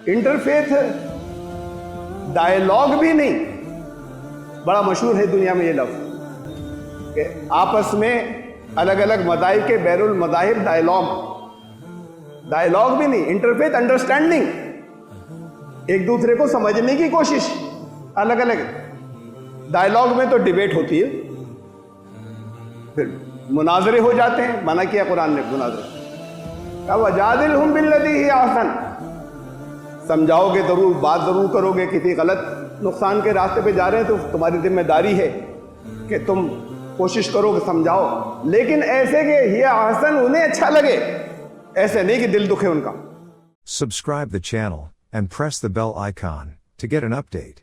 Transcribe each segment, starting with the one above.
Interfaith dialogue भी नहीं, बड़ा मशहूर है दुनिया में ये लफ्ज कि आपस में अलग अलग मदाहिब के बैरुल मदाहिब डायलॉग भी नहीं, इंटरफेथ अंडरस्टैंडिंग, एक दूसरे को समझने की कोशिश। अलग अलग डायलॉग में तो डिबेट होती है, फिर मुनाजरे हो जाते हैं, मना किया कुरान ने मुनाजरे। अब वजादिलहुम बिल्लती ही आसन, समझाओगे जरूर, बात जरूर करोगे। किसी गलत नुकसान के रास्ते पे जा रहे हैं तो तुम्हारी जिम्मेदारी है कि तुम कोशिश करो कि समझाओ, लेकिन ऐसे कि ये आसन उन्हें अच्छा लगे, ऐसे नहीं कि दिल दुखे उनका। Subscribe the channel and press the bell icon to get an update.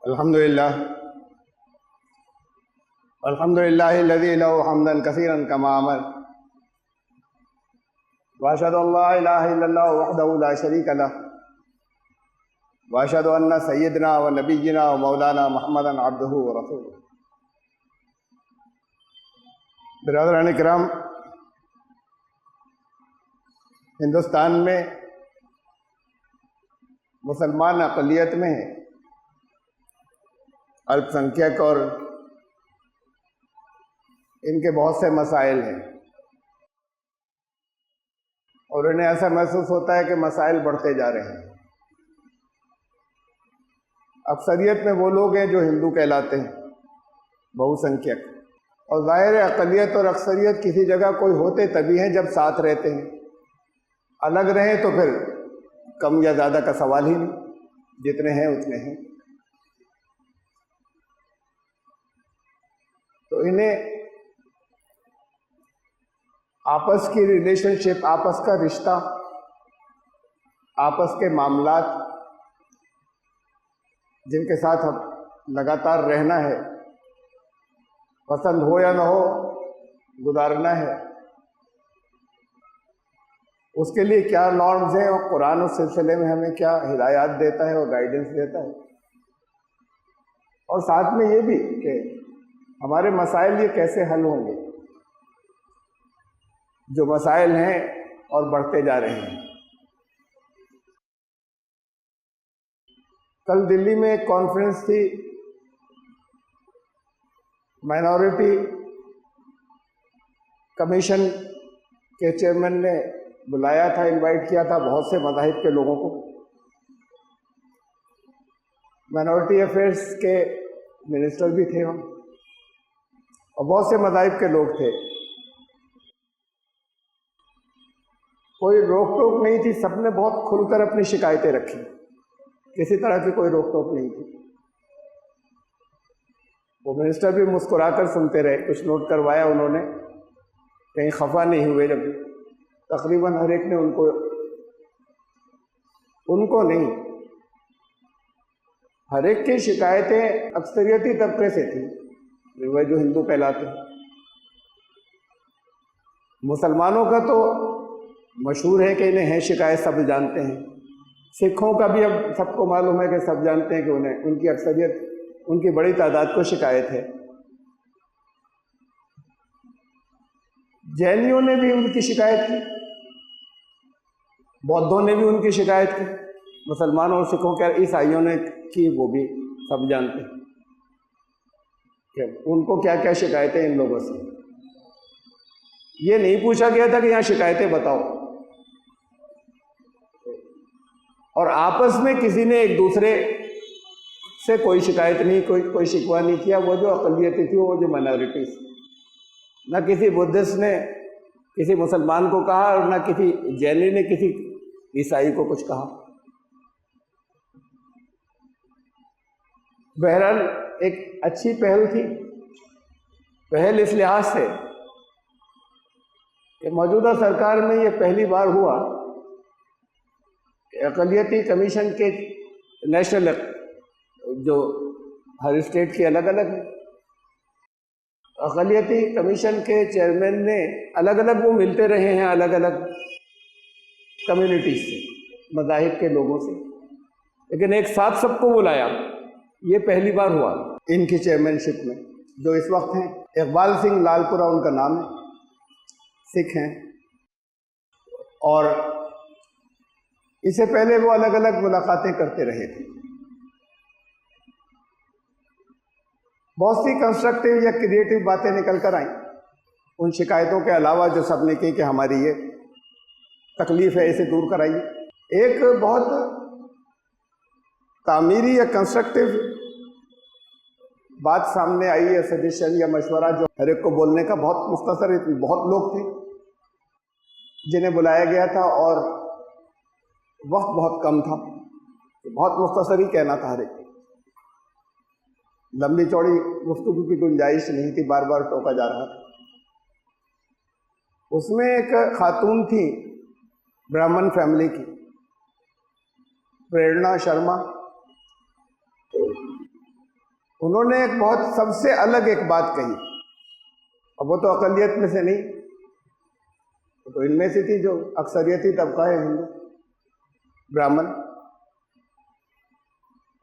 अल्हम्दुलिल्लाह अल्हम्दुलिल्लाहिल्लज़ी लहू हम्दन कसीरन कमा अमर व अशहदु अल्ला इलाहा इल्लल्लाहु वहदहु ला शरीका लह व अशहदु अन्ना सय्यदना व नबिय्यना व मौलाना मुहम्मदन अब्दुहु व रसूलुहु। बिरादरान किराम, हिंदुस्तान में मुसलमान अक़लियत में है, अल्पसंख्यक, और इनके बहुत से मसाइल हैं और इन्हें ऐसा महसूस होता है कि मसाइल बढ़ते जा रहे हैं। अक्सरियत में वो लोग हैं जो हिंदू कहलाते हैं, बहुसंख्यक, और ज़ाहिर है अक़लियत और अक्सरियत किसी जगह कोई होते तभी हैं जब साथ रहते हैं। अलग रहें तो फिर कम या ज़्यादा का सवाल ही नहीं, जितने हैं उतने हैं। तो इन्हें आपस की रिलेशनशिप, आपस का रिश्ता, आपस के मामलात जिनके साथ हम लगातार रहना है, पसंद हो या ना हो, गुजारना है, उसके लिए क्या नॉर्म्स हैं और कुरान उस सिलसिले में हमें क्या हिदायत देता है और गाइडेंस देता है। और साथ में ये भी कि हमारे मसाइल ये कैसे हल होंगे, जो मसाइल हैं और बढ़ते जा रहे हैं। कल दिल्ली में एक कॉन्फ्रेंस थी, माइनॉरिटी कमीशन के चेयरमैन ने बुलाया था, इनवाइट किया था बहुत से मज़ाहिब के लोगों को। माइनॉरिटी अफेयर्स के मिनिस्टर भी थे हम, और बहुत से मज़ाहिब के लोग थे। कोई रोक टोक नहीं थी, सबने बहुत खुलकर अपनी शिकायतें रखी, किसी तरह की कोई रोक टोक नहीं थी। वो मिनिस्टर भी मुस्कुराकर सुनते रहे, कुछ नोट करवाया उन्होंने, कहीं खफा नहीं हुए। जब तकरीबन हर एक ने उनको नहीं, हर एक की शिकायतें अक्सरियती तबके से थी, वह जो हिंदू कहलाते हैं। मुसलमानों का तो मशहूर है कि इन्हें है शिकायत, सब जानते हैं। सिखों का भी अब सबको मालूम है कि सब जानते हैं कि उन्हें, उनकी अक्सरियत, उनकी बड़ी तादाद को शिकायत है। जैनियों ने भी उनकी शिकायत की, बौद्धों ने भी उनकी शिकायत की, मुसलमानों और सिखों के, ईसाइयों ने की, वो भी सब जानते हैं कि उनको क्या क्या शिकायतें इन लोगों से। ये नहीं पूछा गया था कि यहाँ शिकायतें बताओ, और आपस में किसी ने एक दूसरे से कोई शिकायत नहीं, कोई शिकवा नहीं किया। वो जो अक़लियतें थी, वो जो माइनॉरिटीज, ना किसी बुद्धिस्ट ने किसी मुसलमान को कहा और ना किसी जैनी ने किसी ईसाई को कुछ कहा। बहरहाल एक अच्छी पहल थी। पहल इस लिहाज से कि मौजूदा सरकार में ये पहली बार हुआ कि अक़लियती कमीशन के नेशनल, जो हर स्टेट की अलग अलग है, अक़लियती कमीशन के चेयरमैन ने अलग अलग, वो मिलते रहे हैं अलग अलग कम्युनिटीज से, मज़ाहिब के लोगों से, लेकिन एक साथ सबको बुलाया। ये पहली बार हुआ इनकी चेयरमैनशिप में। जो इस वक्त हैं, इकबाल सिंह लालपुरा उनका नाम है, सिख हैं। और इससे पहले वो अलग अलग मुलाकातें करते रहे थे। बहुत सी कंस्ट्रक्टिव या क्रिएटिव बातें निकल कर आई उन शिकायतों के अलावा जो सबने की कि हमारी ये तकलीफ है, इसे दूर कराइए। एक बहुत तामीरी या कंस्ट्रक्टिव बात सामने आई है, सजेशन या मशवरा, जो हर एक को बोलने का बहुत मुख्तसर, बहुत लोग थे जिन्हें बुलाया गया था और वक्त बहुत कम था, बहुत मुख्तसर ही कहना था हर एक। लंबी चौड़ी गुफ्तगू की गुंजाइश नहीं थी, बार बार टोका जा रहा था। उसमें एक खातून थी ब्राह्मण फैमिली की, प्रेरणा शर्मा। उन्होंने एक बहुत सबसे अलग एक बात कही, और वो तो अक़लियत में से नहीं, तो इनमें से थी जो अक्सरियती तबका है हिंदू ब्राह्मण।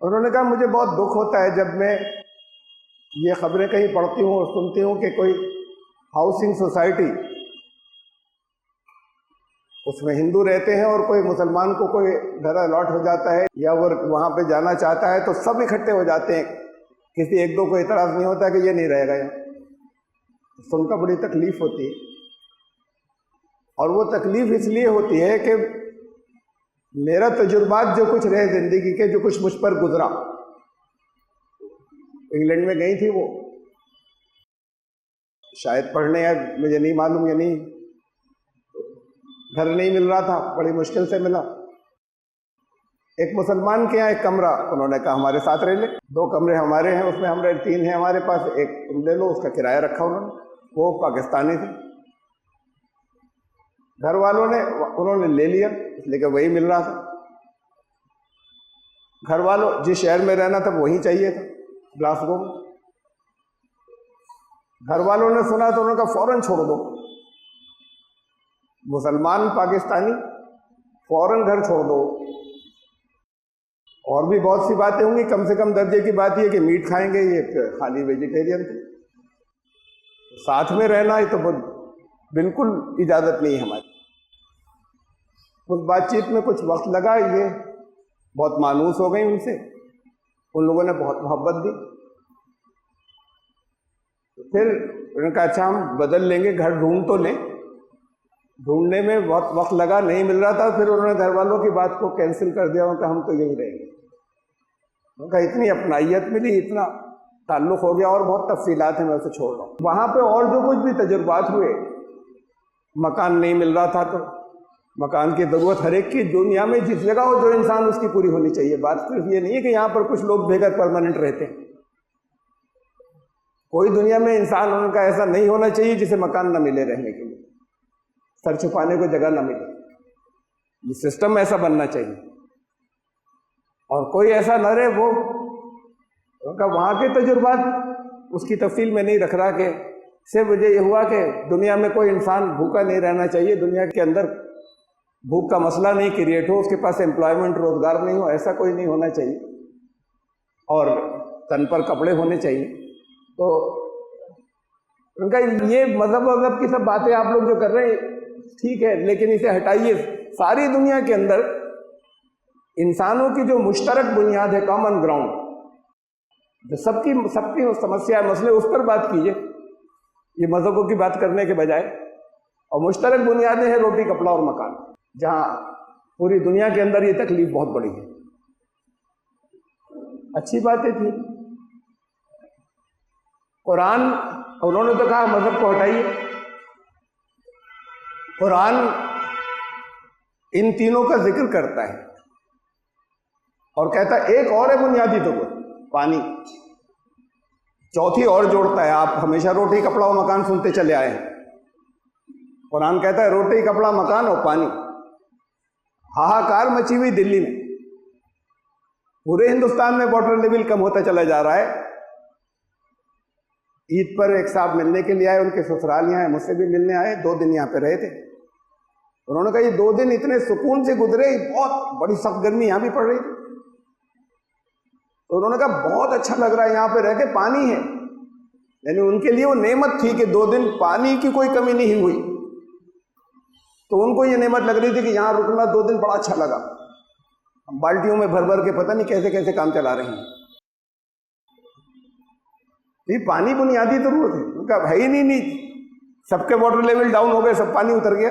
उन्होंने कहा मुझे बहुत दुख होता है जब मैं ये खबरें कहीं पढ़ती हूँ और सुनती हूँ कि कोई हाउसिंग सोसाइटी, उसमें हिंदू रहते हैं और कोई मुसलमान को कोई घर अलॉट हो जाता है या वो वहाँ पे जाना चाहता है तो सब इकट्ठे हो जाते हैं, किसी एक दो को इतराज़ नहीं होता कि ये नहीं रहेगा यहाँ। सुनकर बड़ी तकलीफ होती है, और वो तकलीफ इसलिए होती है कि मेरा तजुर्बात जो कुछ रहे ज़िंदगी के, जो कुछ मुझ पर गुजरा। इंग्लैंड में गई थी वो शायद पढ़ने, या मुझे नहीं मालूम, या नहीं, घर नहीं मिल रहा था, बड़ी मुश्किल से मिला। एक मुसलमान के यहाँ एक कमरा, उन्होंने कहा हमारे साथ रह ले, 2 कमरे हमारे हैं, उसमें हम रहे, 3 हैं हमारे पास, एक तुम ले लो। उसका किराया रखा उन्होंने, वो पाकिस्तानी थे। घर वालों ने उन्होंने ले लिया इसलिए कि वही मिल रहा था। घर वालों जिस शहर में रहना था वही चाहिए था, ग्लासगो में। घर वालों ने सुना तो उन्होंने कहा फौरन छोड़ दो, मुसलमान पाकिस्तानी, फौरन घर छोड़ दो। और भी बहुत सी बातें होंगी, कम से कम दर्जे की बात यह कि मीट खाएंगे, ये खाली वेजिटेरियन थे। साथ में रहना ही तो बिल्कुल इजाज़त नहीं है हमारी। उस बातचीत में कुछ वक्त लगा, ये बहुत मानूस हो गई उनसे, उन लोगों ने बहुत मोहब्बत दी। फिर उन्होंने कहा अच्छा हम बदल लेंगे, घर ढूंढ तो लें। ढूंढने में बहुत वक्त लगा, नहीं मिल रहा था। फिर उन्होंने घर वालों की बात को कैंसिल कर दिया, उनका हम तो यही रहेंगे। उनका इतनी अपनाइयत मिली, इतना ताल्लुक़ हो गया, और बहुत तफसीलात हैं, मैं उसे छोड़ रहा हूँ। वहाँ पे और जो कुछ भी तजुर्बात हुए, मकान नहीं मिल रहा था तो मकान की ज़रूरत हर एक की दुनिया में जिस जगह हो, जो इंसान उसकी पूरी होनी चाहिए। बात सिर्फ ये नहीं है कि यहाँ पर कुछ लोग बेघर परमानेंट रहते हैं। कोई दुनिया में इंसान उनका ऐसा नहीं होना चाहिए जिसे मकान न मिले रहने के लिए, सर छुपाने को जगह न मिले। ये सिस्टम ऐसा बनना चाहिए, और कोई ऐसा न रहे वो उनका वहाँ के तजुर्बात उसकी तफसील में नहीं रख रहा कि सिर्फ मुझे ये हुआ कि दुनिया में कोई इंसान भूखा नहीं रहना चाहिए, दुनिया के अंदर भूख का मसला नहीं क्रिएट हो, उसके पास एम्प्लॉयमेंट रोजगार नहीं हो, ऐसा कोई नहीं होना चाहिए, और तन पर कपड़े होने चाहिए। तो उनका ये मजहब की सब बातें आप लोग जो कर रहे हैं ठीक है, लेकिन इसे हटाइए। सारी दुनिया के अंदर इंसानों की जो मुश्तरक बुनियाद है, कॉमन ग्राउंड, जो सबकी समस्या मसले, उस पर बात कीजिए, ये मजहबों की बात करने के बजाय। और मुश्तरक बुनियादें हैं रोटी, कपड़ा और मकान, जहां पूरी दुनिया के अंदर ये तकलीफ बहुत बड़ी है। अच्छी बातें थी। कुरान, उन्होंने तो कहा मजहब को हटाइए। कुरान इन तीनों का जिक्र करता है और कहता है एक और है बुनियादी तो पानी, चौथी और जोड़ता है। आप हमेशा रोटी, कपड़ा और मकान सुनते चले आए हैं, कुरान कहता है रोटी, कपड़ा, मकान और पानी। हाहाकार मची हुई दिल्ली में, पूरे हिंदुस्तान में वाटर लेवल कम होता चला जा रहा है। ईद पर एक साहब मिलने के लिए आए, उनके ससुराल यहाँ है, मुझसे भी मिलने आए, 2 दिन यहाँ पे रहे थे। उन्होंने कहा ये 2 दिन इतने सुकून से गुजरे, बहुत बड़ी सख्त गर्मी यहाँ भी पड़ रही थी। तो उन्होंने कहा बहुत अच्छा लग रहा है यहाँ पे रह के, पानी है। यानी उनके लिए वो नेमत थी कि 2 दिन पानी की कोई कमी नहीं हुई। तो उनको ये नेमत लग रही थी कि यहाँ रुकना 2 दिन बड़ा अच्छा लगा। हम बाल्टियों में भर भर के पता नहीं कैसे कैसे काम चला रहे हैं। ये पानी बुनियादी जरूरत है, उनका है ही नहीं। सबके वाटर लेवल डाउन हो गए, सब पानी उतर गया।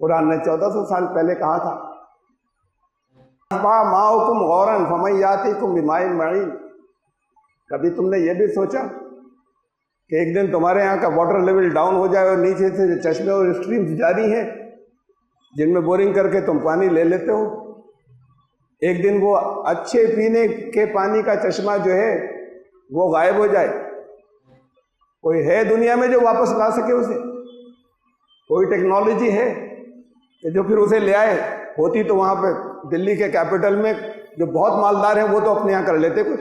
कुरान ने 1400 साल पहले कहा था, माओकुम गौरन फमैयातिकुम बिमाइन मईन। कभी तुमने ये भी सोचा कि एक दिन तुम्हारे यहाँ का वाटर लेवल डाउन हो जाए और नीचे से जो चश्मे और स्ट्रीम्स जारी हैं जिनमें बोरिंग करके तुम पानी ले लेते हो, एक दिन वो अच्छे पीने के पानी का चश्मा जो है वो गायब हो जाए? कोई है दुनिया में जो वापस ला सके उसे? कोई टेक्नोलॉजी है कि जो फिर उसे ले आए? होती तो वहां पे दिल्ली के कैपिटल में जो बहुत मालदार हैं वो तो अपने यहाँ कर लेते कुछ।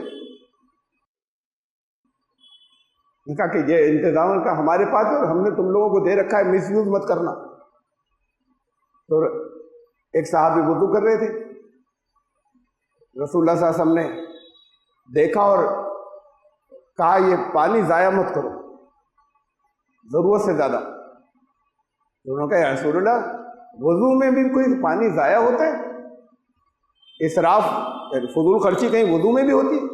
उनका कि ये इंतजाम का हमारे पास है और हमने तुम लोगों को दे रखा है, मिसयूज मत करना। तो एक साहब वुजू कर रहे थे, रसूलुल्लाह सल्लल्लाहु अलैहि वसल्लम ने देखा और कहा ये पानी जाया मत करो जरूरत से ज्यादा। उन्होंने कहा रसूलुल्लाह वुजू में भी कोई पानी जाया होता है? इसराफ फजूल खर्ची कहीं वुजू में भी होती है?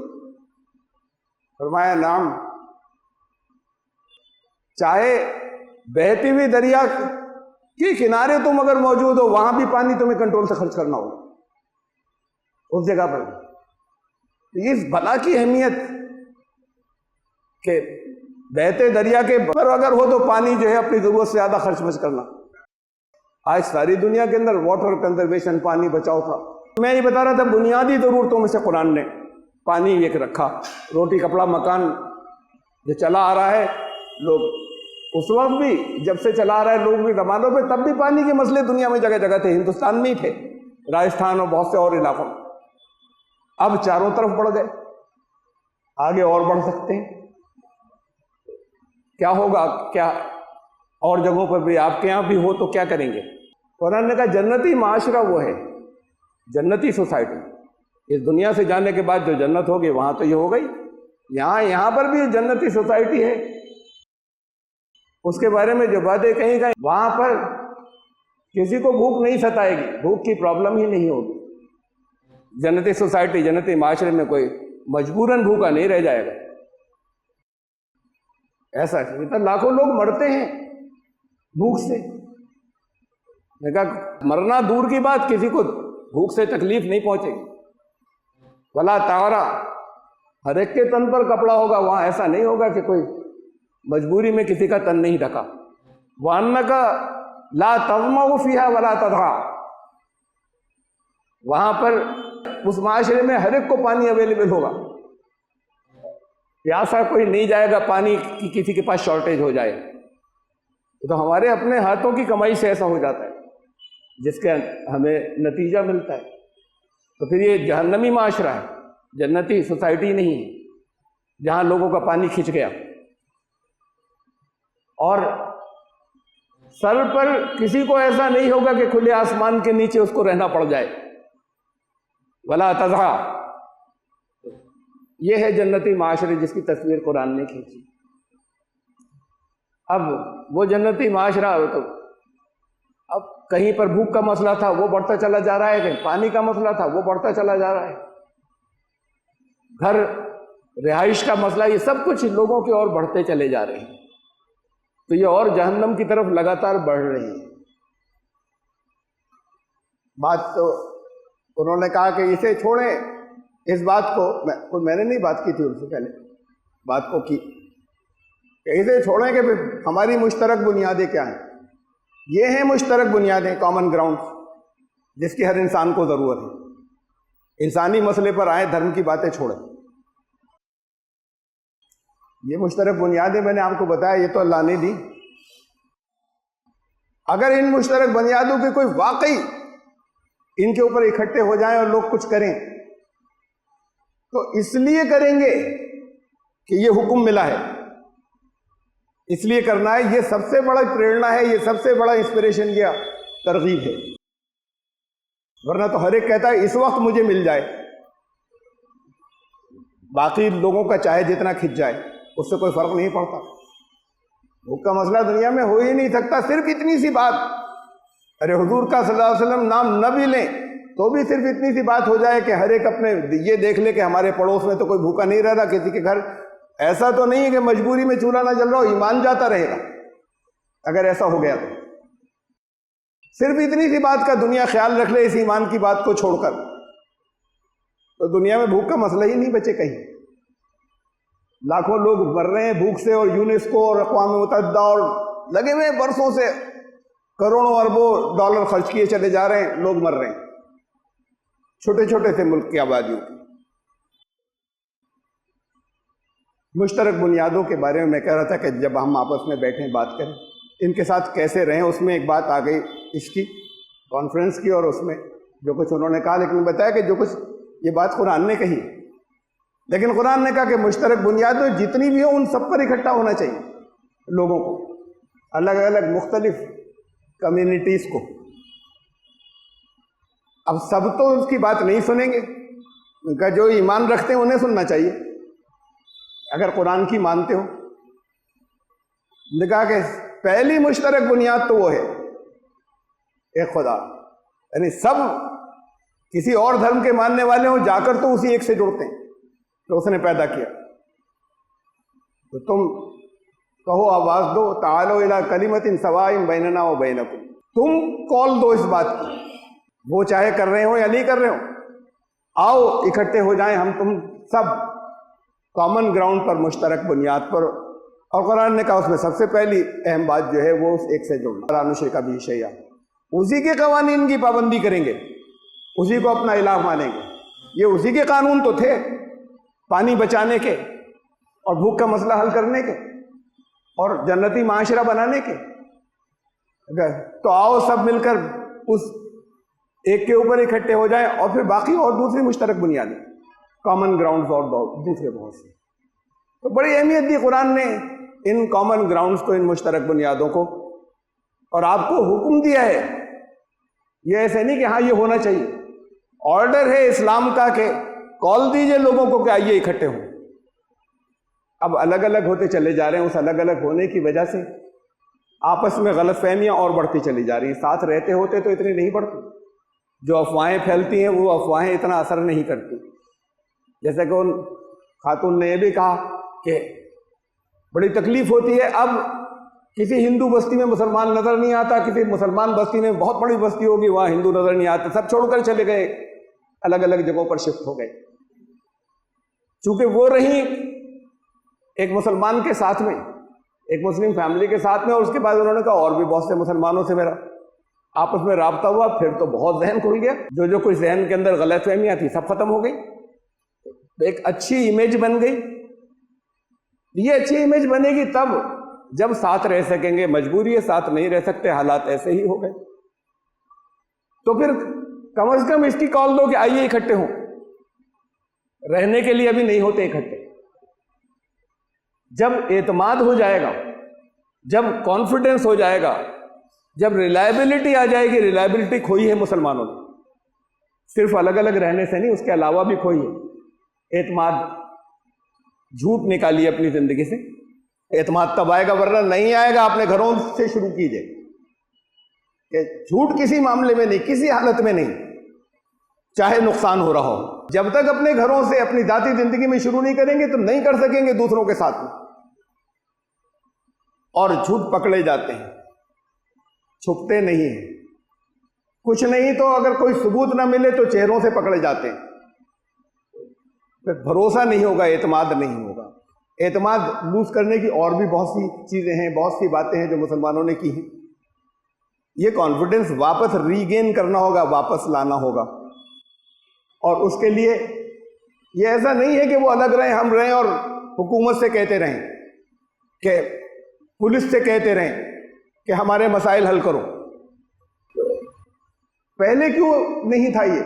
फरमाया नाम, चाहे बहती हुई दरिया के किनारे तुम अगर मौजूद हो वहां भी पानी तुम्हें कंट्रोल से खर्च करना होगा उस जगह पर। इस भला की अहमियत के बहते दरिया के पर अगर हो तो पानी जो है अपनी जरूरत से ज्यादा खर्च मत करना। आज सारी दुनिया के अंदर वाटर कंजर्वेशन, पानी बचाओ था। मैं ये बता रहा था बुनियादी जरूरतों में से कुरान ने पानी एक रखा। रोटी कपड़ा मकान जो चला आ रहा है, लोग उस वक्त भी जब से चला आ रहा है, लोग भी जमानों पे तब भी पानी के मसले दुनिया में जगह जगह थे, हिंदुस्तान में ही थे, राजस्थान और बहुत से और इलाकों में। अब चारों तरफ बढ़ गए, आगे और बढ़ सकते हैं। क्या होगा? क्या और जगहों पर भी आपके यहाँ भी हो तो क्या करेंगे? कुरान ने कहा जन्नती माशरा वो है, जन्नती सोसाइटी। इस दुनिया से जाने के बाद जो जन्नत होगी वहां तो ये हो गई, यहाँ पर भी जन्नती सोसाइटी है। उसके बारे में जो बातें कही गई, वहां पर किसी को भूख नहीं सताएगी, भूख की प्रॉब्लम ही नहीं होगी। जन्नती सोसाइटी, जन्नती माशरे में कोई मजबूरन भूखा नहीं रह जाएगा। ऐसा तो लाखों लोग मरते हैं भूख से। मैं कहा मरना दूर की बात, किसी को भूख से तकलीफ नहीं पहुंचेगी। वला तारा, हर एक के तन पर कपड़ा होगा, वहां ऐसा नहीं होगा कि कोई मजबूरी में किसी का तन नहीं ढका। वान्न का ला तज़मउ फीहा वला तदहा, वहां पर उस माशरे में हर एक को पानी अवेलेबल होगा, प्यासा कोई नहीं जाएगा पानी की किसी के पास शॉर्टेज हो जाए। तो हमारे अपने हाथों की कमाई से ऐसा हो जाता है जिसके हमें नतीजा मिलता है। तो फिर ये जहन्नमी माशरा है, जन्नती सोसाइटी नहीं है जहां लोगों का पानी खिंच गया। और सर पर किसी को ऐसा नहीं होगा कि खुले आसमान के नीचे उसको रहना पड़ जाए। वला तज़हा, यह है जन्नती माशरे जिसकी तस्वीर कुरान ने खींची। अब वो जन्नती माशरा, तो अब कहीं पर भूख का मसला था वो बढ़ता चला जा रहा है, कहीं पानी का मसला था वो बढ़ता चला जा रहा है, घर रिहाइश का मसला, ये सब कुछ लोगों की ओर बढ़ते चले जा रहे हैं। तो ये और जहन्नम की तरफ लगातार बढ़ रही है। बात तो उन्होंने कहा कि इसे छोड़ें, इस बात को मैंने नहीं बात की थी उनसे पहले, बात को की इसे छोड़ें कि हमारी मुश्तरक बुनियादें क्या हैं। ये हैं मुश्तरक बुनियादें, कॉमन ग्राउंड, जिसकी हर इंसान को ज़रूरत है। इंसानी मसले पर आए, धर्म की बातें छोड़ें। ये मुश्तरक बुनियादें मैंने आपको बताया, ये तो अल्लाह ने दी। अगर इन मुश्तरक बुनियादों के कोई वाकई इनके ऊपर इकट्ठे हो जाएं और लोग कुछ करें, तो इसलिए करेंगे कि ये हुक्म मिला है, इसलिए करना है। ये सबसे बड़ा प्रेरणा है, ये सबसे बड़ा इंस्पिरेशन या तरगीब है। वरना तो हर एक कहता है इस वक्त मुझे मिल जाए, बाकी लोगों का चाहे जितना खिंच जाए उससे कोई फर्क नहीं पड़ता। भूख का मसला दुनिया में हो ही नहीं सकता। सिर्फ इतनी सी बात, अरे हुजूर का सल्लल्लाहु अलैहि वसल्लम नाम न भी लें तो भी सिर्फ इतनी सी बात हो जाए कि हर एक अपने ये देख ले कि हमारे पड़ोस में तो कोई भूखा नहीं रह रहा, किसी के घर ऐसा तो नहीं है कि मजबूरी में चूल्हा ना जल रहा हो, ईमान जाता रहेगा अगर ऐसा हो गया तो। सिर्फ इतनी सी बात का दुनिया ख्याल रख ले इस ईमान की बात को छोड़कर, तो दुनिया में भूख का मसला ही नहीं बचे कहीं। लाखों लोग मर रहे हैं भूख से, और यूनेस्को और अक़वाम मुत्तहिदा और लगे हुए बरसों से करोड़ों अरबों डॉलर खर्च किए चले जा रहे हैं, लोग मर रहे हैं, छोटे छोटे से मुल्क की आबादियों की। मुश्तरक बुनियादों के बारे में मैं कह रहा था कि जब हम आपस में बैठें बात करें इनके साथ कैसे रहें, उसमें एक बात आ गई इसकी कॉन्फ्रेंस की, और उसमें जो कुछ उन्होंने कहा, लेकिन बताया कि जो कुछ ये बात कुरान ने कही, लेकिन कुरान ने कहा कि मुश्तरक बुनियादें जितनी भी हो उन सब पर इकट्ठा होना चाहिए लोगों को, अलग अलग मुख्तलिफ कम्युनिटीज़ को। अब सब तो उसकी बात नहीं सुनेंगे, उनका जो ईमान रखते हैं उन्हें सुनना चाहिए अगर कुरान की मानते हो। ने कहा कि पहली मुश्तरक बुनियाद तो वो है एक खुदा, यानी सब किसी और धर्म के मानने वाले हो जाकर तो उसी एक से जुड़ते हैं तो उसने पैदा किया। तो तुम कहो, आवाज दो, तालो इला कलिमतिन सवाइन बैनना व बैनकुम, तुम कॉल दो इस बात की, वो चाहे कर रहे हो या नहीं कर रहे हो, आओ इकट्ठे हो जाएं हम तुम सब कॉमन ग्राउंड पर, मुश्तरक बुनियाद पर। और कुरान ने कहा उसमें सबसे पहली अहम बात जो है वो उस एक से जुड़ना, अनुशरिका बिही शैया, उसी के कवानीन की पाबंदी करेंगे, उसी को अपना इलाह मानेंगे। ये उसी के कानून तो थे पानी बचाने के और भूख का मसला हल करने के और जन्नती माशरा बनाने के। तो आओ सब मिलकर उस एक के ऊपर इकट्ठे हो जाएं, और फिर बाकी और दूसरी मुश्तरक बुनियादें, कॉमन ग्राउंड्स और दूसरे बहुत से। तो बड़ी अहमियत दी कुरान ने इन कॉमन ग्राउंड्स को, इन मुश्तरक बुनियादों को, और आपको हुक्म दिया है। ये ऐसे नहीं कि हाँ ये होना चाहिए, ऑर्डर है इस्लाम का कि कॉल दीजिए लोगों को कि आइए इकट्ठे हों। अब अलग अलग होते चले जा रहे हैं, उस अलग अलग होने की वजह से आपस में गलतफहमियां और बढ़ती चली जा रही हैं। साथ रहते होते तो इतनी नहीं बढ़ती, जो अफवाहें फैलती हैं वो अफवाहें इतना असर नहीं करती। जैसे कि उन खातून ने यह भी कहा कि बड़ी तकलीफ होती है, अब किसी हिंदू बस्ती में मुसलमान नजर नहीं आता, किसी मुसलमान बस्ती में बहुत बड़ी बस्ती होगी वहां हिंदू नजर नहीं आते, सब छोड़कर चले गए, अलग अलग जगहों पर शिफ्ट हो गए। चूंकि वो रही एक मुसलमान के साथ में, एक मुस्लिम फैमिली के साथ में, और उसके बाद उन्होंने कहा और भी बहुत से मुसलमानों से मेरा आपस में राब्ता हुआ, फिर तो बहुत जहन खुल गया, जो कुछ जहन के अंदर गलतफहमियां थी सब खत्म हो गई, तो एक अच्छी इमेज बन गई। ये अच्छी इमेज बनेगी तब जब साथ रह सकेंगे, मजबूरी है साथ नहीं रह सकते, हालात ऐसे ही हो गए। तो फिर कम से कम इसकी कॉल दो कि आइए इकट्ठे हों, रहने के लिए अभी नहीं होते इकट्ठे। जब एतमाद हो जाएगा, जब कॉन्फिडेंस हो जाएगा, जब रिलायबिलिटी आ जाएगी, रिलायबिलिटी खोई है मुसलमानों ने, सिर्फ अलग अलग रहने से नहीं, उसके अलावा भी खोई है। एतमाद, झूठ निकालिए अपनी जिंदगी से, एतमाद तब आएगा, वरना नहीं आएगा। अपने घरों से शुरू कीजिए कि झूठ किसी मामले में नहीं, किसी हालत में नहीं, चाहे नुकसान हो रहा हो। जब तक अपने घरों से, अपनी जाती जिंदगी में शुरू नहीं करेंगे तो नहीं कर सकेंगे दूसरों के साथ में। और झूठ पकड़े जाते हैं, छुपते नहीं हैं। कुछ नहीं तो अगर कोई सबूत ना मिले तो चेहरों से पकड़े जाते हैं, फिर भरोसा नहीं होगा, एतमाद नहीं होगा। एतमाद लूज करने की और भी बहुत सी चीजें हैं, बहुत सी बातें हैं जो मुसलमानों ने की हैं। ये कॉन्फिडेंस वापस रीगेन करना होगा, वापस लाना होगा। और उसके लिए ये ऐसा नहीं है कि वो अलग रहें, हम रहें और हुकूमत से कहते रहें, कि पुलिस से कहते रहें कि हमारे मसाइल हल करो। पहले क्यों नहीं था ये?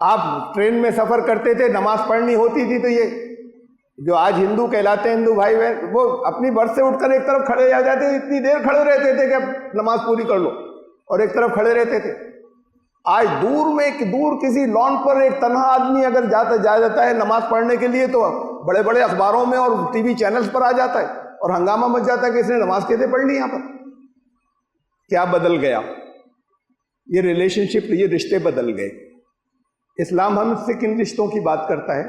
आप ट्रेन में सफर करते थे, नमाज पढ़नी होती थी, तो ये जो आज हिंदू कहलाते हैं, हिंदू भाई बहन, वो अपनी बर्थ से उठकर एक तरफ खड़े आ जाते, इतनी देर खड़े रहते थे कि अब नमाज पूरी कर लो, और एक तरफ खड़े रहते थे। आज दूर किसी लॉन पर एक तन्हा आदमी अगर जाता है नमाज पढ़ने के लिए, तो बड़े बड़े अखबारों में और टीवी चैनल्स पर आ जाता है, और हंगामा मच जाता है कि इसने नमाज कैसे पढ़ ली। यहां पर क्या बदल गया? ये रिलेशनशिप, ये रिश्ते बदल गए। इस्लाम हमसे किन रिश्तों की बात करता है?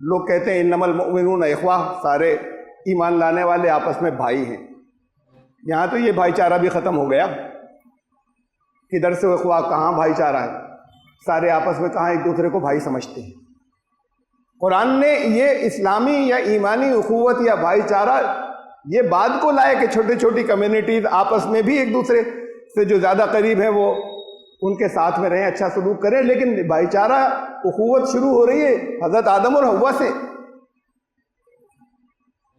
लोग कहते हैं इन्नमल मुमिनून इख्वा, सारे ईमान लाने वाले आपस में भाई हैं। यहां तो ये भाईचारा भी खत्म हो गया। किधर से इख्वा, कहाँ भाईचारा है? सारे आपस में कहाँ एक दूसरे को भाई समझते हैं। कुरान ने ये इस्लामी या ईमानी उखुवत या भाईचारा ये बात को लाया कि छोटी छोटी कम्युनिटीज आपस में भी एक दूसरे से जो ज़्यादा करीब है वो उनके साथ में रहें, अच्छा सलूक करें। लेकिन भाईचारा उखुवत शुरू हो रही है हज़रत आदम और हव्वा से।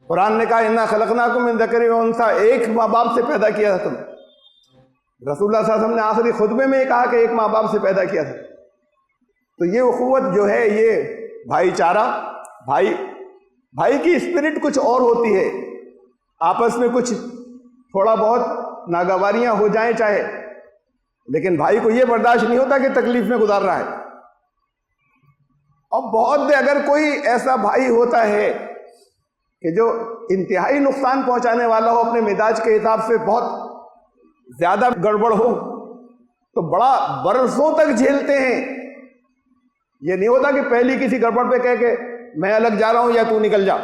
कुरान ने कहा इन्ना खलकनाकुम मिन ज़करिन व उन्सा, एक माँ बाप से पैदा किया था तुम्हें। रसूलुल्लाह सल्लल्लाहु अलैहि वसल्लम ने आखिरी खुतबे में कहा कि एक माँ बाप से पैदा किया था। तो ये उखुवत जो है, ये भाईचारा, भाई की स्पिरिट कुछ और होती है। आपस में कुछ थोड़ा बहुत नागवारियां हो जाएं चाहे, लेकिन भाई को यह बर्दाश्त नहीं होता कि तकलीफ में गुजार रहा है। और बहुत अगर कोई ऐसा भाई होता है कि जो इंतहाई नुकसान पहुंचाने वाला हो, अपने मिजाज के हिसाब से बहुत ज्यादा गड़बड़ हो, तो बड़ा बरसों तक झेलते हैं। ये नहीं होता कि पहली किसी गड़बड़ पे कह के मैं अलग जा रहा हूं या तू निकल जा।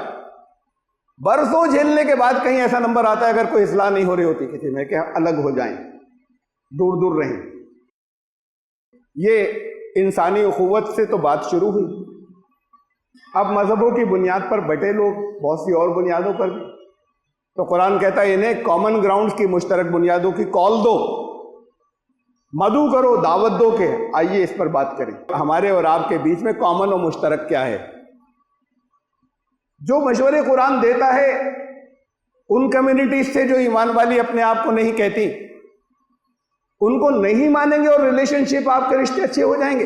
बरसों झेलने के बाद कहीं ऐसा नंबर आता है, अगर कोई इस्लाह नहीं हो रही होती किसी में, कि अलग हो जाएं, दूर दूर रहें। ये इंसानी उखुवत से तो बात शुरू हुई। अब मजहबों की बुनियाद पर बटे लोग, बहुत सी और बुनियादों पर भी। तो कुरान कहता है इन्हें कॉमन ग्राउंड की, मुश्तरक बुनियादों की कॉल दो, मदू करो, दावत दो के आइए इस पर बात करें। हमारे और आपके बीच में कॉमन और मुश्तरक क्या है? जो मशवरे कुरान देता है उन कम्युनिटीज से जो ईमान वाली अपने आप को नहीं कहती, उनको नहीं मानेंगे और रिलेशनशिप, आपके रिश्ते अच्छे हो जाएंगे।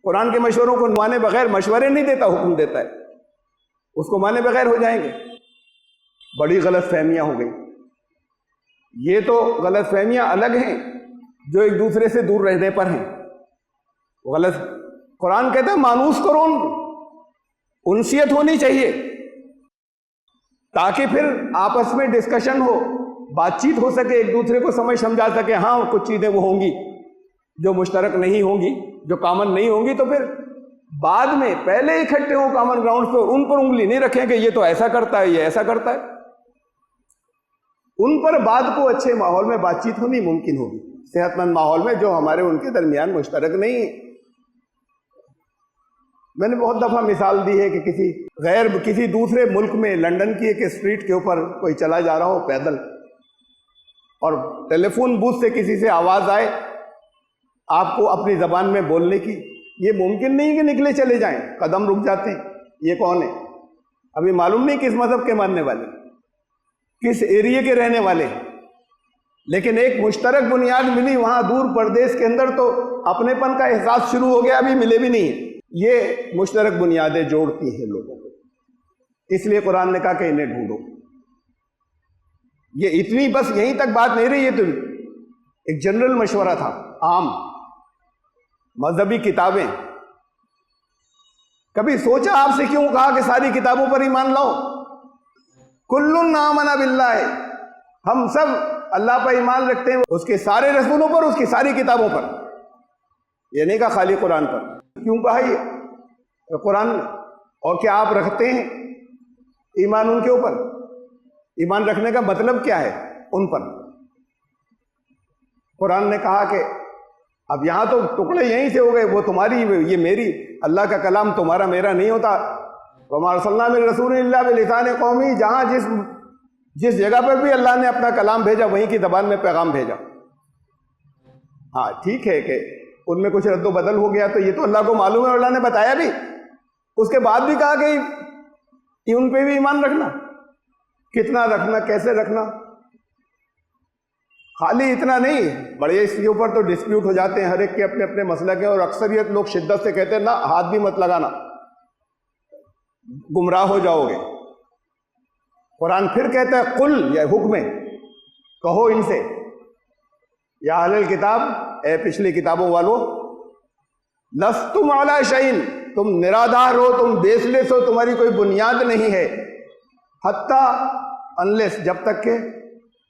कुरान के मशवरों को माने बगैर, मशवरे नहीं देता, हुक्म देता है, उसको माने बगैर हो जाएंगे। बड़ी गलत फहमियां हो गई। ये तो गलत फहमियां अलग हैं जो एक दूसरे से दूर रहने पर हैं, गलत। कुरान कहता है मानूस करो उनको, उनसियत होनी चाहिए, ताकि फिर आपस में डिस्कशन हो, बातचीत हो सके, एक दूसरे को समझ समझा सके। हाँ, कुछ चीजें वो होंगी जो मुश्तरक नहीं होंगी, जो कॉमन नहीं होंगी, तो फिर बाद में पहले इकट्ठे हो कॉमन ग्राउंड पे, उन पर उंगली नहीं रखेंगे ये तो ऐसा करता है, ये ऐसा करता है। उन पर बात को अच्छे माहौल में बातचीत होनी मुमकिन होगी, सेहतमंद माहौल में, जो हमारे उनके दरमियान मुश्तरक नहीं है। मैंने बहुत दफा मिसाल दी है कि किसी दूसरे मुल्क में, लंदन की एक स्ट्रीट के ऊपर कोई चला जा रहा हो पैदल, और टेलीफोन बूथ से किसी से आवाज आए आपको अपनी जबान में बोलने की, ये मुमकिन नहीं कि निकले चले जाएं, कदम रुक जाते हैं। ये कौन है? अभी मालूम नहीं किस मजहब के मानने वाले, किस एरिया के रहने वाले, लेकिन एक मुश्तरक बुनियाद मिली वहां दूर प्रदेश के अंदर, तो अपनेपन का एहसास शुरू हो गया, अभी मिले भी नहीं है। ये मुश्तरक बुनियादें जोड़ती हैं लोगों को, इसलिए कुरान ने कहा कि इन्हें ढूंढो। ये इतनी बस यहीं तक बात नहीं रही, ये तो एक जनरल मशवरा था, आम मजहबी किताबें। कभी सोचा आपसे क्यों कहा कि सारी किताबों पर ईमान लाओ? कुल्लुन आमना बिल्लाह, हम सब अल्लाह पर ईमान रखते हैं, उसके सारे रसूलों पर, उसकी सारी किताबों पर। ये नहीं कहा खाली कुरान पर। क्यों कहा ये कुरान? और क्या आप रखते हैं ईमान उनके ऊपर? ईमान रखने का मतलब क्या है उन पर? कुरान ने कहा कि अब यहां तो टुकड़े यहीं से हो गए, वो तुम्हारी, ये मेरी, अल्लाह का कलाम तुम्हारा मेरा नहीं होता। वमा अरसलना मिन रसूलिन इल्ला बिलिसानि कौमी, जहां जिस जगह पर भी अल्लाह ने अपना कलाम भेजा वहीं की जबान में पैगाम भेजा। हाँ ठीक है कि उनमें कुछ रद्दो बदल हो गया, तो ये तो अल्लाह को मालूम है, अल्लाह ने बताया भी। उसके बाद भी कहा कि उन पे भी ईमान रखना, कितना रखना, कैसे रखना। खाली इतना नहीं, बड़े इसके ऊपर तो डिस्प्यूट हो जाते हैं, हर एक के अपने अपने मसले के, और अक्सरियत लोग शिद्दत से कहते हैं ना, हाथ भी मत लगाना, गुमराह हो जाओगे। कुरान फिर कहता है कुल, या हुक्म, कहो इनसे, या अहलल किताब, ए पिछली किताबों वालों, लस्तुम अला शैइन, तुम निराधार हो, तुम बेसलेस हो, तुम्हारी कोई बुनियाद नहीं है, हत्ता अनलेस, जब तक के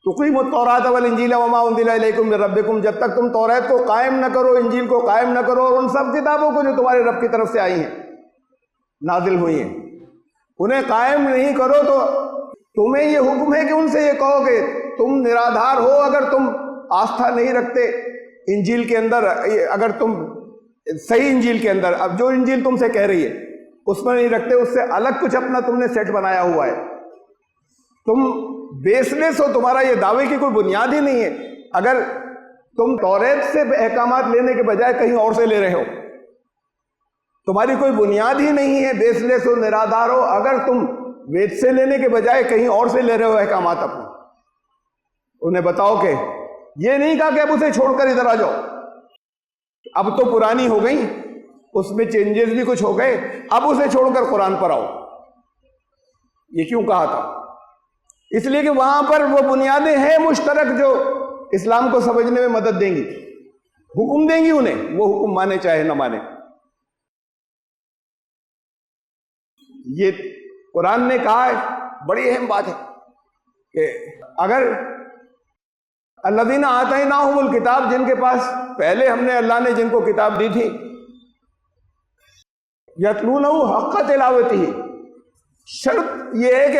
तुकीम तौरात वल इंजील वमा उनजिला इलैकुम मिर रब्बिकुम, जब तक तुम तौरात को कायम न करो, इंजील को कायम न करो, और उन सब किताबों को जो तुम्हारे रब की तरफ से आई हैं, नाजिल हुई हैं, उन्हें कायम नहीं करो, तो तुम्हें ये हुक्म है कि उनसे ये कहो कि तुम निराधार हो, अगर तुम आस्था नहीं रखते इंजील के अंदर, अगर तुम सही इंजील के अंदर, अब जो इंजील तुमसे कह रही है उसमें नहीं रखते, उससे अलग कुछ अपना तुमने सेट बनाया हुआ है, तुम बेसलेस हो, तुम्हारा ये दावे की कोई बुनियाद ही नहीं है। अगर तुम तौरात से अहकामात लेने के बजाय कहीं और से ले रहे हो, तुम्हारी कोई बुनियाद ही नहीं है, बेसलेस हो, निराधार हो, अगर तुम वेद से लेने के बजाय कहीं और से ले रहे हो अहकामात अपने, उन्हें बताओ कि ये नहीं कहा कि अब उसे छोड़कर इधर आ जाओ, अब तो पुरानी हो गई, उसमें चेंजेस भी कुछ हो गए, अब उसे छोड़कर कुरान पर आओ। ये क्यों कहा था? इसलिए कि वहां पर वो बुनियादें हैं मुश्तरक जो इस्लाम को समझने में मदद देंगी, हुक्म देंगी उन्हें, वो हुक्म माने चाहे न माने। ये कुरान ने कहा है, बड़ी अहम बात है कि अगर अल्लज़ीना आतैनाहुमुल किताब, जिनके पास पहले हमने अल्लाह ने जिनको किताब दी थी, यतलूनहु हक़्क़ तिलावतिही, शर्त यह है कि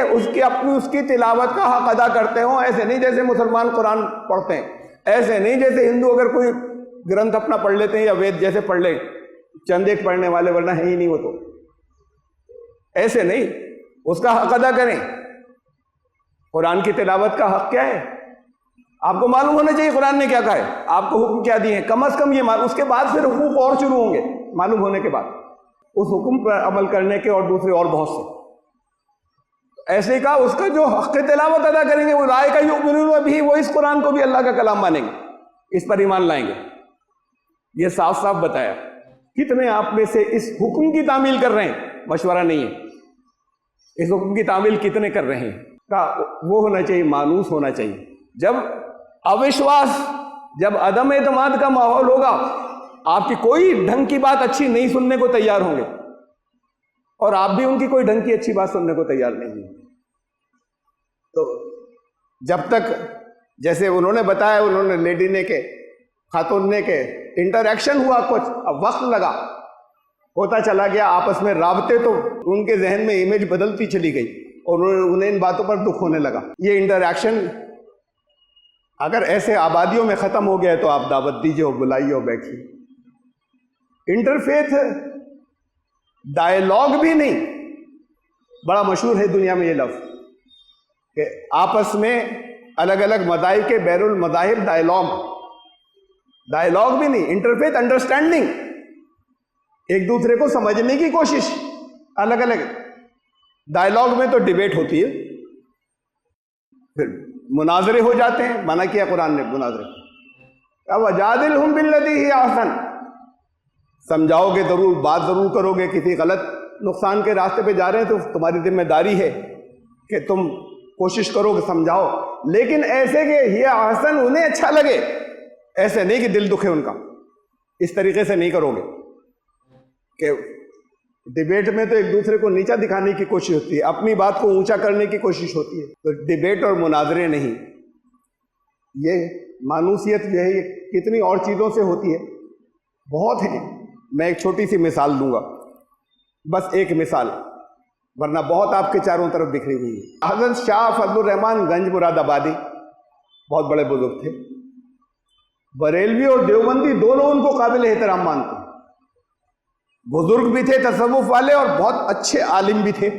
उसकी तिलावत का हक अदा करते हो। ऐसे नहीं जैसे मुसलमान कुरान पढ़ते हैं, ऐसे नहीं जैसे हिंदू अगर कोई ग्रंथ अपना पढ़ लेते हैं या वेद जैसे पढ़ ले, चंद एक पढ़ने वाले, वरना है ही नहीं वो, तो ऐसे नहीं, उसका हक अदा करें। कुरान की तिलावत का हक क्या है? आपको मालूम होना चाहिए कुरान ने क्या कहा है, आपको हुक्म क्या दिए हैं, कम से कम ये उसके बाद फिर हुकूक और शुरू होंगे मालूम होने के बाद, उस हुक्म पर अमल करने के और दूसरे और बहुत से। ऐसे का उसका जो हक तिलावत अदा करेंगे, वो राय का युमिनून भी, वो इस कुरान को भी अल्लाह का कलाम मानेंगे, इस पर ईमान लाएंगे। ये साफ साफ बताया। कितने आप में से इस हुक्म की तामील कर रहे हैं? मशवरा नहीं है, इस हुक्म की तामील कितने कर रहे हैं का वो होना चाहिए, मानूस होना चाहिए। जब अविश्वास, जब अदम एतमाद का माहौल होगा, आपकी कोई ढंग की बात अच्छी नहीं सुनने को तैयार होंगे, और आप भी उनकी कोई ढंग की अच्छी बात सुनने को तैयार नहीं है। तो जब तक, जैसे उन्होंने बताया, उन्होंने लेडी ने के, खातून ने के इंटरैक्शन हुआ, कुछ अब वक्त लगा, होता चला गया आपस में राबते, तो उनके जहन में इमेज बदलती चली गई और उन्हें इन बातों पर दुख होने लगा। ये इंटरैक्शन अगर ऐसे आबादियों में खत्म हो गया तो आप दावत दीजिए और बुलाइए और बैठिए। इंटरफेथ डायलॉग भी नहीं, बड़ा मशहूर है दुनिया में ये लफ्ज कि आपस में अलग अलग मदाहिब के बैरुल मदाहिब डायलॉग भी नहीं, इंटरफेथ अंडरस्टैंडिंग, एक दूसरे को समझने की कोशिश। अलग अलग डायलॉग में तो डिबेट होती है, फिर मुनाजरे हो जाते हैं, मना किया कुरान ने मुनाजरे। अब वजादिलहुम बिल्लती ही अहसन, समझाओगे जरूर, बात जरूर करोगे। किसी गलत नुकसान के रास्ते पे जा रहे हैं तो तुम्हारी जिम्मेदारी है कि तुम कोशिश करो कि समझाओ, लेकिन ऐसे कि ये अहसन उन्हें अच्छा लगे, ऐसे नहीं कि दिल दुखे उनका, इस तरीके से नहीं करोगे कि डिबेट में तो एक दूसरे को नीचा दिखाने की कोशिश होती है, अपनी बात को ऊंचा करने की कोशिश होती है। तो डिबेट और मुनाजरे नहीं, ये मानूसियत जो है ये कितनी और चीज़ों से होती है, बहुत है। मैं एक छोटी सी मिसाल दूंगा, बस एक मिसाल, वरना बहुत आपके चारों तरफ बिखरी हुई है। हज़रत शाह फजलुर रहमान गंज मुरादाबादी बहुत बड़े बुजुर्ग थे, बरेलवी और देवबंदी दोनों उनको काबिल एहतराम मानते हैं। बुजुर्ग भी थे तसव्वुफ वाले और बहुत अच्छे आलिम भी थे,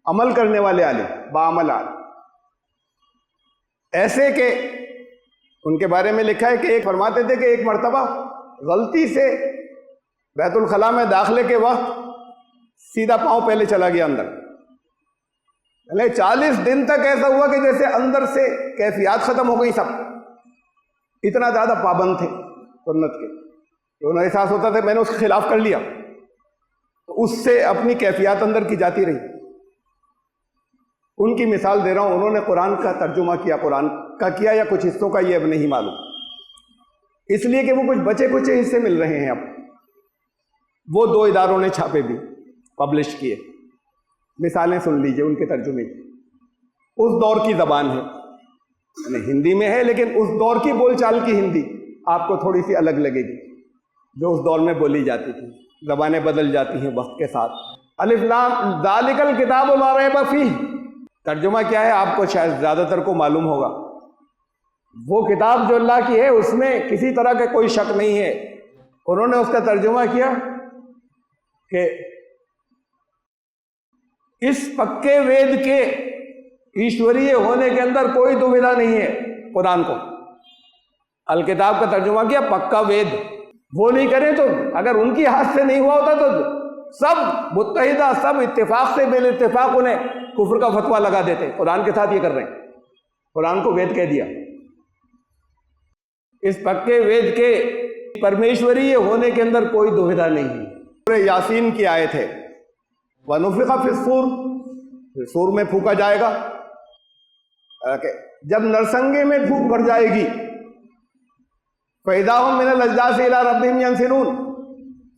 अमल करने वाले आलिम, बाअमल आलिम। ऐसे के उनके बारे में लिखा है कि एक फरमाते थे कि एक मर्तबा गलती से बैतुल खला में दाखिले के वक्त सीधा पांव पहले चला गया अंदर। 40 दिन तक ऐसा हुआ कि जैसे अंदर से कैफियत खत्म हो गई सब, इतना ज्यादा पाबंद थे सुन्नत के। तो उन्हें एहसास होता था मैंने उसके खिलाफ कर लिया, तो उससे अपनी कैफियत अंदर की जाती रही। उनकी मिसाल दे रहा हूं, उन्होंने कुरान का तर्जुमा किया, कुरान का किया या कुछ हिस्सों का, ये अब नहीं मालूम, इसलिए कि वो कुछ बचे कुछ हिस्से मिल रहे हैं अब। वो 2 इदारों ने छापे भी पब्लिश किए, मिसालें सुन लीजिए उनके तर्जुमे की। उस दौर की ज़बान है, यानी हिंदी में है, लेकिन उस दौर की बोलचाल की हिंदी आपको थोड़ी सी अलग लगेगी जो उस दौर में बोली जाती थी। ज़बानें बदल जाती हैं वक्त के साथ। अलिफ लाम ज़ालिकल किताबु ला रैब फीह, तर्जुमा क्या है आपको शायद ज़्यादातर को मालूम होगा। वो किताब जो अल्लाह की है उसमें किसी तरह का कोई शक नहीं है। उन्होंने उसका तर्जुमा किया कि इस पक्के वेद के ईश्वरीय होने के अंदर कोई दुविधा नहीं है। कुरान को अल किताब का तर्जुमा किया पक्का वेद। वो नहीं करें तो अगर उनकी हाथ से नहीं हुआ होता तो सब मुत्तहिदा, सब इत्तेफाक से बिल इत्तेफाक उन्हें कुफ्र का फतवा लगा देते। कुरान के साथ ये कर रहे हैं, कुरान को वेद कह दिया। इस पक्के वेद के परमेश्वरीय होने के अंदर कोई दुविधा नहीं है। पूरे यासीन की आयत है, वनुफिखा फिस्सूर, सूर में फूका जाएगा। जब नरसंगे में फूक भर जाएगी, फैदाहुम मिनल अजदासी इला रब्बिहिम यंसिलून,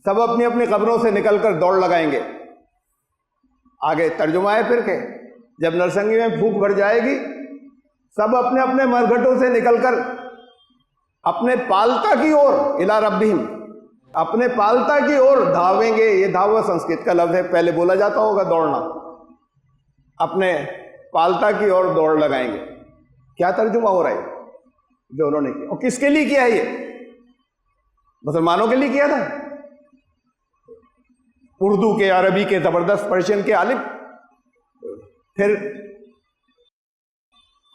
सब अपनी अपनी कब्रों से निकलकर दौड़ लगाएंगे। आगे तर्जुमा है फिर के, जब नरसंगी में फूक भर जाएगी सब अपने अपने मरघटों से निकलकर अपने पालता की ओर, इला रब्बिहिम, अपने पालता की ओर धावेंगे। ये धावा संस्कृत का लफ्ज है, पहले बोला जाता होगा दौड़ना। अपने पालता की ओर दौड़ लगाएंगे। क्या तर्जुमा हो रहा है जो उन्होंने किया? और किसके लिए किया है ये? मुसलमानों के लिए किया था। उर्दू के, अरबी के, जबरदस्त पर्शियन के आलिम। फिर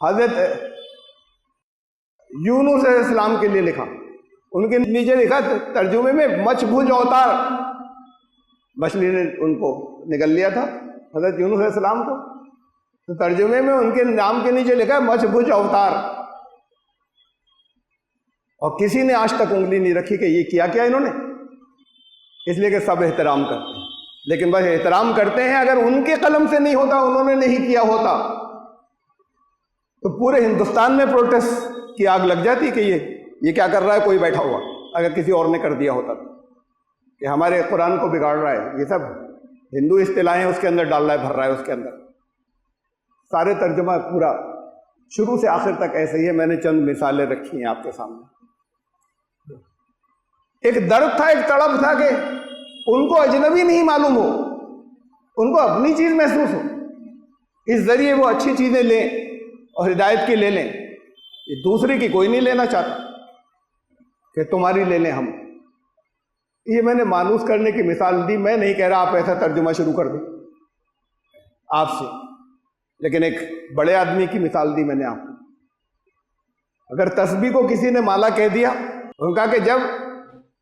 हजरत यूनुस अलैहिस्सलाम के लिए लिखा, उनके नीचे लिखा तर्जुमे में मछभुज अवतार, मछली ने उनको निगल लिया था हजरत यूनुस अलैहिस्सलाम को, तो तर्जुमे में उनके नाम के नीचे लिखा है मछभुज अवतार। और किसी ने आज तक उंगली नहीं रखी कि ये किया क्या इन्होंने, इसलिए कि सब एहतराम करते हैं। लेकिन बस एहतराम करते हैं, अगर उनके कलम से नहीं होता, उन्होंने नहीं किया होता, तो पूरे हिंदुस्तान में प्रोटेस्ट की आग लग जाती कि ये क्या कर रहा है कोई बैठा हुआ, अगर किसी और ने कर दिया होता तो, कि हमारे कुरान को बिगाड़ रहा है। ये सब हिंदू इस्तिलाहें उसके अंदर डाल रहा है, भर रहा है उसके अंदर। सारे तर्जुमा पूरा शुरू से आखिर तक ऐसे ही है। मैंने चंद मिसालें रखी हैं आपके सामने। एक दर्द था, एक तड़प था कि उनको अजनबी नहीं मालूम हो, उनको अपनी चीज महसूस हो, इस जरिए वो अच्छी चीजें लें और हिदायत की ले लें। ये दूसरे की कोई नहीं लेना चाहता कि तुम्हारी ले लें हम। ये मैंने मानूस करने की मिसाल दी। मैं नहीं कह रहा आप ऐसा तर्जुमा शुरू कर दें आपसे, लेकिन एक बड़े आदमी की मिसाल दी मैंने आपको। अगर तस्बीह को किसी ने माला कह दिया, उनका कि जब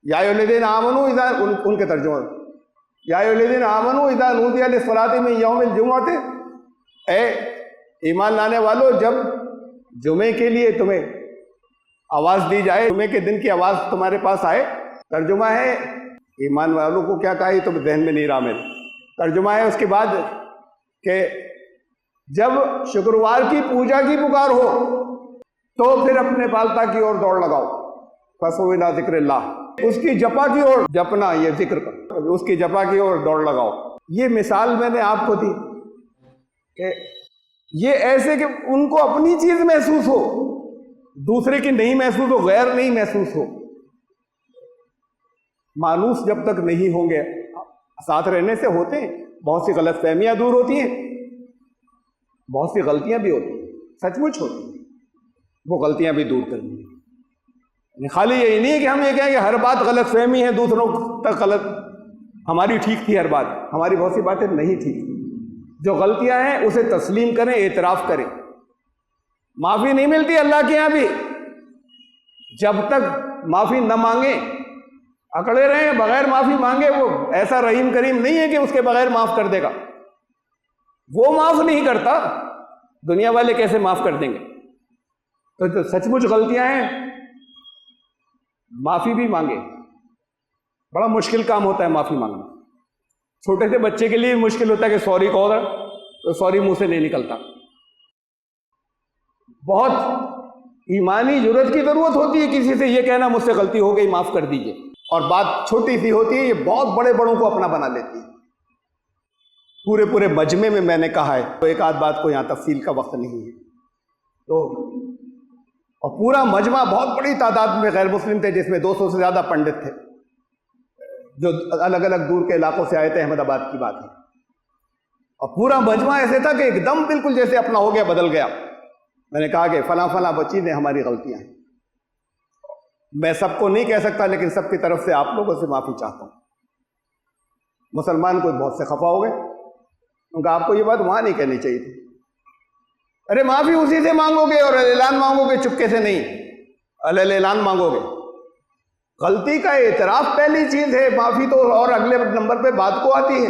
या अय्युहल्लज़ीना आमनू इज़ा, उनके तर्जुमा या अय्युहल्लज़ीना आमनू इज़ा नूदिया लिस्सलाति मिन यौमिल जुमुअति, ए ईमान लाने वालों, जब जुमे के लिए तुम्हें आवाज़ दी जाए, जुमे के दिन की आवाज़ तुम्हारे पास आए। तर्जुमा है ईमान वालों को क्या कहा, ये तो जहन में नहीं रहा मेरे। तर्जुमा है उसके बाद कि जब शुक्रवार की पूजा की पुकार हो तो फिर अपने पालता की ओर दौड़ लगाओ। फसो इला ज़िक्रिल्लाह, उसकी जपा की ओर, जपना ये जिक्र कर, उसकी जपा की ओर दौड़ लगाओ। ये मिसाल मैंने आपको दी कि ये ऐसे कि उनको अपनी चीज महसूस हो, दूसरे की नहीं महसूस हो, गैर नहीं महसूस हो। मानूस जब तक नहीं होंगे, साथ रहने से होते हैं बहुत सी गलतफहमियां दूर होती हैं, बहुत सी गलतियां भी होती हैं, सचमुच होती हैं, वो गलतियां भी दूर करनी है। खाली यही नहीं है कि हम ये कहें कि हर बात गलतफहमी है, दूसरों तक गलत, हमारी ठीक थी हर बात, हमारी बहुत सी बातें नहीं ठीक। जो गलतियां हैं उसे तस्लीम करें, एतराफ करें। माफी नहीं मिलती अल्लाह के यहां भी जब तक माफी न मांगे, अकड़े रहे बगैर माफी मांगे। वो ऐसा रहीम करीम नहीं है कि उसके बगैर माफ कर देगा, वो माफ नहीं करता, दुनिया वाले कैसे माफ कर देंगे। तो जो सचमुच गलतियां हैं, माफी भी मांगे। बड़ा मुश्किल काम होता है माफी मांगना। छोटे से बच्चे के लिए मुश्किल होता है कि सॉरी कहो, तो सॉरी मुंह से नहीं निकलता। बहुत ईमानी जुर्रत की जरूरत होती है किसी से ये कहना मुझसे गलती हो गई, माफ कर दीजिए। और बात छोटी सी होती है, ये बहुत बड़े बड़ों को अपना बना लेती है। पूरे पूरे मजमे में मैंने कहा है, तो एक आध बात को यहाँ तफसील का वक्त नहीं है। तो और पूरा मजमा बहुत बड़ी तादाद में गैर मुस्लिम थे, जिसमें 200 से ज़्यादा पंडित थे जो अलग अलग दूर के इलाकों से आए थे। अहमदाबाद की बात है। और पूरा मजमा ऐसे था कि एकदम बिल्कुल जैसे अपना हो गया, बदल गया। मैंने कहा कि फला फला चीज़ें हमारी गलतियां हैं। मैं सबको नहीं कह सकता, लेकिन सबकी तरफ से आप लोगों से माफ़ी चाहता हूँ। मुसलमान कोई बहुत से खफा हो गए, क्योंकि आपको ये बात वहाँ नहीं कहनी चाहिए थी। अरे माफ़ी उसी से मांगोगे और ऐलान मांगोगे, चुपके से नहीं, ऐलान मांगोगे। गलती का एतराफ़ पहली चीज़ है, माफ़ी तो और अगले नंबर पे बात को आती है।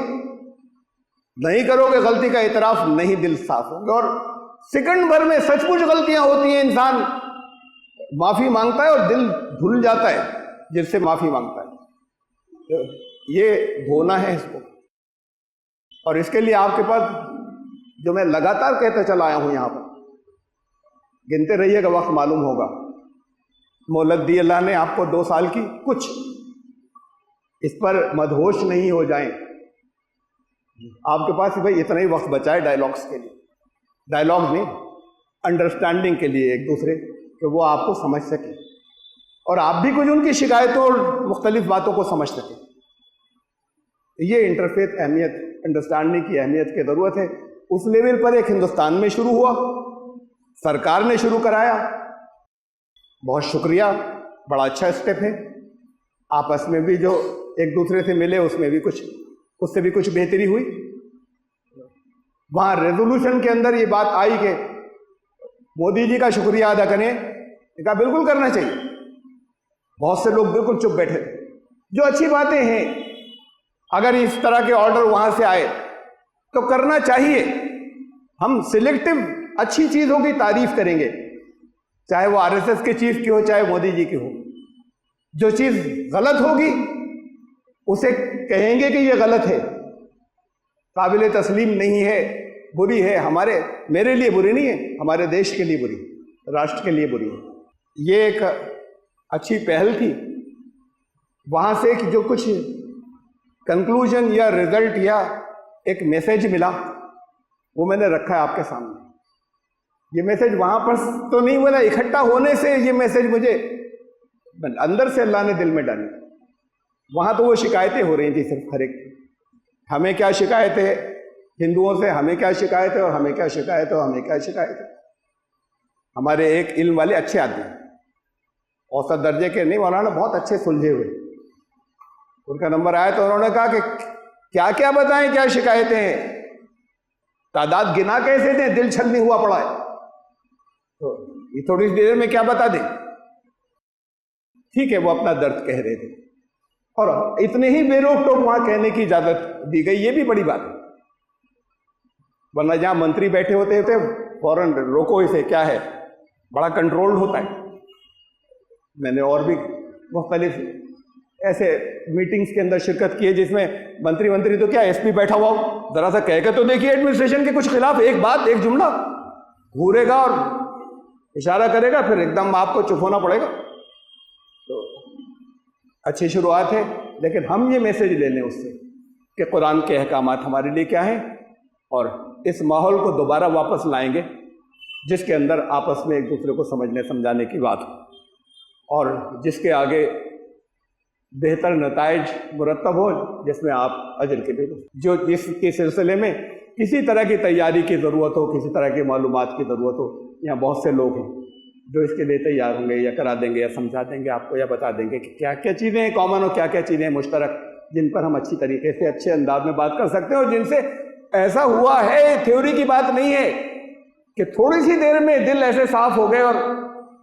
नहीं करोगे गलती का एतराफ़, नहीं दिल साफ होंगे। और सेकंड भर में सचमुच गलतियां होती हैं, इंसान माफ़ी मांगता है और दिल धुल जाता है जिससे माफ़ी मांगता है। तो ये धोना है इसको। और इसके लिए आपके पास, जो मैं लगातार कहते चला आया हूं, यहां पर गिनते रहिएगा, वक्त मालूम होगा। मोहलत दी अल्लाह ने आपको 2 साल की, कुछ इस पर मदहोश नहीं हो जाएं। आपके पास भाई इतना ही वक्त बचा है डायलॉग्स के लिए, डायलॉग नहीं, अंडरस्टैंडिंग के लिए एक दूसरे, कि वो आपको समझ सके और आप भी कुछ उनकी शिकायतों और मुख्तलिफ बातों को समझ सके। ये इंटरफेथ अहमियत, अंडरस्टैंडिंग की अहमियत की ज़रूरत है। उस लेवल पर एक हिंदुस्तान में शुरू हुआ, सरकार ने शुरू कराया, बहुत शुक्रिया, बड़ा अच्छा स्टेप है। आपस में भी जो एक दूसरे से मिले, उसमें भी कुछ, उससे भी कुछ बेहतरी हुई। वहाँ रेजोल्यूशन के अंदर ये बात आई कि मोदी जी का शुक्रिया अदा करें, कहा बिल्कुल करना चाहिए। बहुत से लोग बिल्कुल चुप बैठे, जो अच्छी बातें हैं। अगर इस तरह के ऑर्डर वहाँ से आए तो करना चाहिए। हम सिलेक्टिव अच्छी चीज़ों की तारीफ करेंगे, चाहे वो आरएसएस के चीफ की हो, चाहे मोदी जी की हो। जो चीज़ गलत होगी उसे कहेंगे कि ये गलत है, काबिल तस्लीम नहीं है, बुरी है, मेरे लिए बुरी नहीं है, हमारे देश के लिए बुरी, राष्ट्र के लिए बुरी है। ये एक अच्छी पहल थी। वहाँ से जो कुछ कंक्लूजन या रिजल्ट या एक मैसेज मिला, वो मैंने रखा है आपके सामने। ये मैसेज वहाँ पर तो नहीं बोला, इकट्ठा होने से ये मैसेज मुझे अंदर से अल्लाह ने दिल में डाली। वहाँ तो वो शिकायतें हो रही थी सिर्फ हर एक, हमें क्या शिकायत है हिंदुओं से, हमें क्या शिकायत है, और हमें क्या शिकायत है, और हमें क्या शिकायत है। हमारे एक इल्म वाले अच्छे आदमी, औसत दर्जे के नहीं, मौलाना बहुत अच्छे सुलझे हुए, उनका नंबर आया तो उन्होंने कहा कि क्या क्या बताएं, क्या शिकायतें हैं, तादाद गिना कैसे दें, दिल छलनी हुआ पड़ा है, तो ये थोड़ी देर में क्या बता दें। ठीक है, वो अपना दर्द कह रहे थे और इतने ही बेरोक टोक वहां कहने की इजाजत दी गई, ये भी बड़ी बात है। वरना जहां मंत्री बैठे होते थे फौरन रोको इसे, क्या है, बड़ा कंट्रोल्ड होता है। मैंने और भी मुख्तलिफ ऐसे मीटिंग्स के अंदर शिरकत की है जिसमें मंत्री तो क्या एसपी बैठा हुआ हो, जरा सा कह के तो देखिए एडमिनिस्ट्रेशन के कुछ खिलाफ एक बात, एक जुमला, घूरेगा और इशारा करेगा, फिर एकदम आपको चुप होना पड़ेगा। तो अच्छी शुरुआत है, लेकिन हम ये मैसेज ले लें उससे कि कुरान के अहकामात हमारे लिए क्या हैं, और इस माहौल को दोबारा वापस लाएंगे जिसके अंदर आपस में एक दूसरे को समझने समझाने की बात हो, और जिसके आगे बेहतर नताइज मुरतब हो, जिसमें आप अजर के भी जो जिसके सिलसिले में किसी तरह की तैयारी की ज़रूरत हो, किसी तरह की मालूमात की ज़रूरत हो, यहाँ बहुत से लोग हैं जो इसके लिए तैयार होंगे, या करा देंगे, या समझा देंगे आपको, या बता देंगे कि क्या क्या चीज़ें हैं कॉमन और क्या क्या चीज़ें हैं मुश्तरक, जिन पर हम अच्छी तरीके से अच्छे अंदाज में बात कर सकते हैं, और जिनसे ऐसा हुआ है, थ्योरी की बात नहीं है कि थोड़ी सी देर में दिल ऐसे साफ हो गए और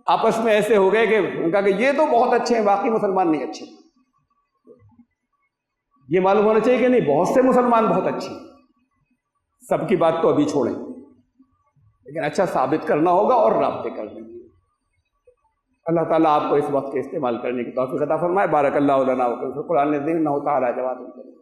आपस में ऐसे हो गए कि उनका कि ये तो बहुत अच्छे हैं, बाकी मुसलमान नहीं अच्छे। ये मालूम होना चाहिए कि नहीं, बहुत से मुसलमान बहुत अच्छे, सबकी बात तो अभी छोड़ें, लेकिन अच्छा साबित करना होगा और राब्ते करने। अल्लाह ताला आपको इस वक्त के इस्तेमाल करने की तौफीक अता फरमाए। बारक अल्लाहु लना व फिल कुरानिल अज़ीम, इन्नहु तआला जवादुल करीम।